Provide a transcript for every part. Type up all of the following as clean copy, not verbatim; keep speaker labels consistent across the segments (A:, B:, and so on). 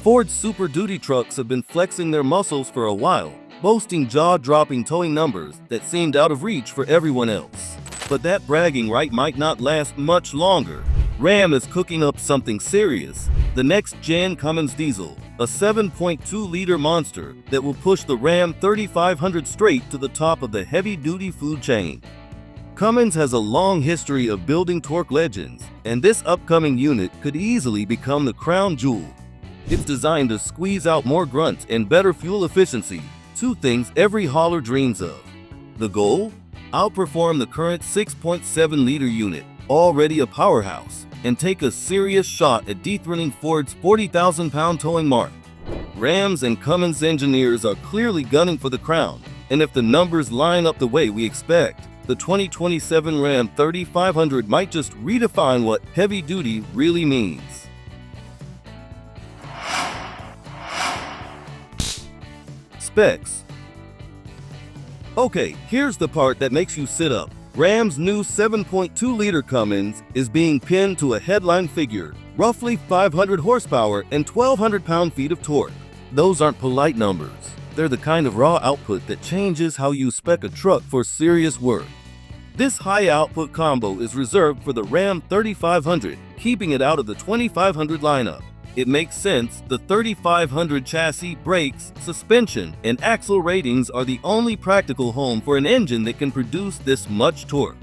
A: Ford's Super Duty trucks have been flexing their muscles for a while, boasting jaw-dropping towing numbers that seemed out of reach for everyone else. But that bragging right might not last much longer. Ram is cooking up something serious, the next-gen Cummins diesel, a 7.2-liter monster that will push the Ram 3500 straight to the top of the heavy-duty food chain. Cummins has a long history of building torque legends, and this upcoming unit could easily become the crown jewel. It's designed to squeeze out more grunt and better fuel efficiency, two things every hauler dreams of. The goal? Outperform the current 6.7-liter unit, already a powerhouse, and take a serious shot at dethroning Ford's 40,000-pound towing mark. Ram's and Cummins engineers are clearly gunning for the crown, and if the numbers line up the way we expect, the 2027 Ram 3500 might just redefine what heavy-duty really means. Specs. Okay, here's the part that makes you sit up. Ram's new 7.2-liter Cummins is being pinned to a headline figure, roughly 500 horsepower and 1,200 pound-feet of torque. Those aren't polite numbers. They're the kind of raw output that changes how you spec a truck for serious work. This high-output combo is reserved for the Ram 3500, keeping it out of the 2500 lineup. It makes sense. The 3500 chassis, brakes, suspension, and axle ratings are the only practical home for an engine that can produce this much torque.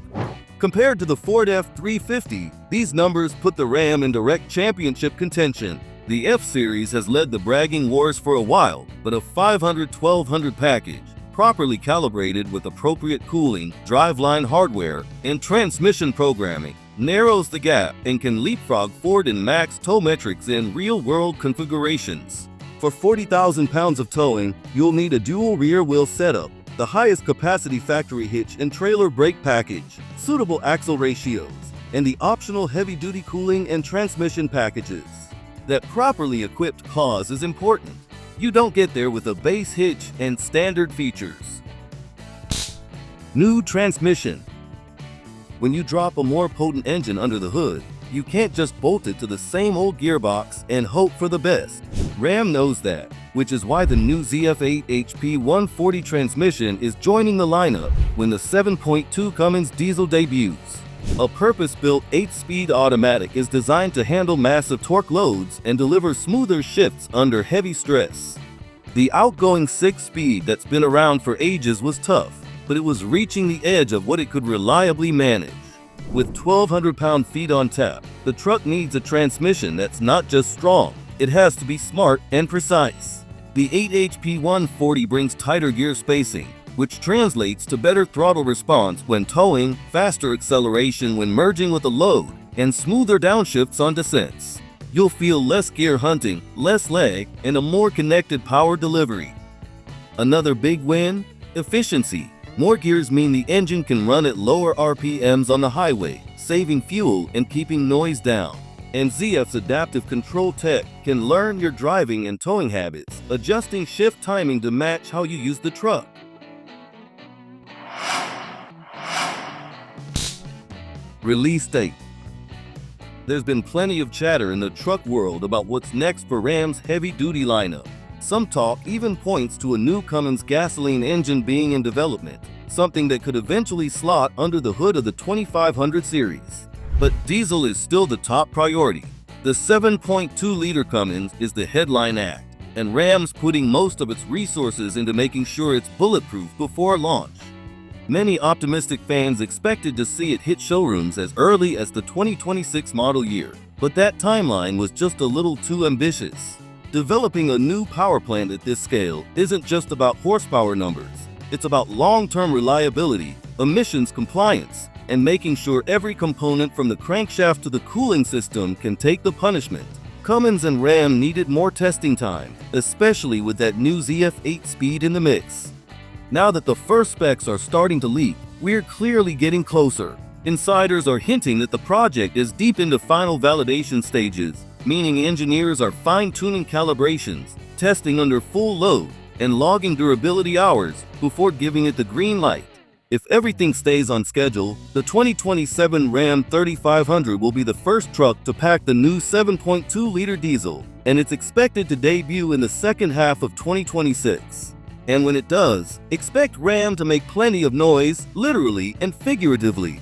A: Compared to the Ford F-350, these numbers put the Ram in direct championship contention. The F-Series has led the bragging wars for a while, but a 500-1200 package, properly calibrated with appropriate cooling, driveline hardware, and transmission programming, narrows the gap and can leapfrog Ford and max tow metrics in real-world configurations. For 40,000 pounds of towing, you'll need a dual rear-wheel setup, the highest capacity factory hitch and trailer brake package, suitable axle ratios, and the optional heavy-duty cooling and transmission packages. That properly equipped cause is important. You don't get there with a base hitch and standard features. New transmission. When you drop a more potent engine under the hood, you can't just bolt it to the same old gearbox and hope for the best. Ram knows that, which is why the new ZF8 HP 140 transmission is joining the lineup when the 7.2 Cummins diesel debuts. A purpose-built 8-speed automatic is designed to handle massive torque loads and deliver smoother shifts under heavy stress. The outgoing 6-speed that's been around for ages was tough, but it was reaching the edge of what it could reliably manage. With 1,200 pound-feet on tap, the truck needs a transmission that's not just strong, it has to be smart and precise. The 8 HP 140 brings tighter gear spacing, which translates to better throttle response when towing, faster acceleration when merging with a load, and smoother downshifts on descents. You'll feel less gear hunting, less lag, and a more connected power delivery. Another big win? Efficiency. More gears mean the engine can run at lower RPMs on the highway, saving fuel and keeping noise down. And ZF's adaptive control tech can learn your driving and towing habits, adjusting shift timing to match how you use the truck. Release date. There's been plenty of chatter in the truck world about what's next for Ram's heavy-duty lineup. Some talk even points to a new Cummins gasoline engine being in development, something that could eventually slot under the hood of the 2500 series. But diesel is still the top priority. The 7.2-liter Cummins is the headline act, and Ram's putting most of its resources into making sure it's bulletproof before launch. Many optimistic fans expected to see it hit showrooms as early as the 2026 model year, but that timeline was just a little too ambitious. Developing a new power plant at this scale isn't just about horsepower numbers. It's about long-term reliability, emissions compliance, and making sure every component from the crankshaft to the cooling system can take the punishment. Cummins and Ram needed more testing time, especially with that new ZF 8-speed in the mix. Now that the first specs are starting to leak, we're clearly getting closer. Insiders are hinting that the project is deep into final validation stages, meaning engineers are fine-tuning calibrations, testing under full load, and logging durability hours before giving it the green light. If everything stays on schedule, the 2027 Ram 3500 will be the first truck to pack the new 7.2-liter diesel, and it's expected to debut in the second half of 2026. And when it does, expect Ram to make plenty of noise, literally and figuratively.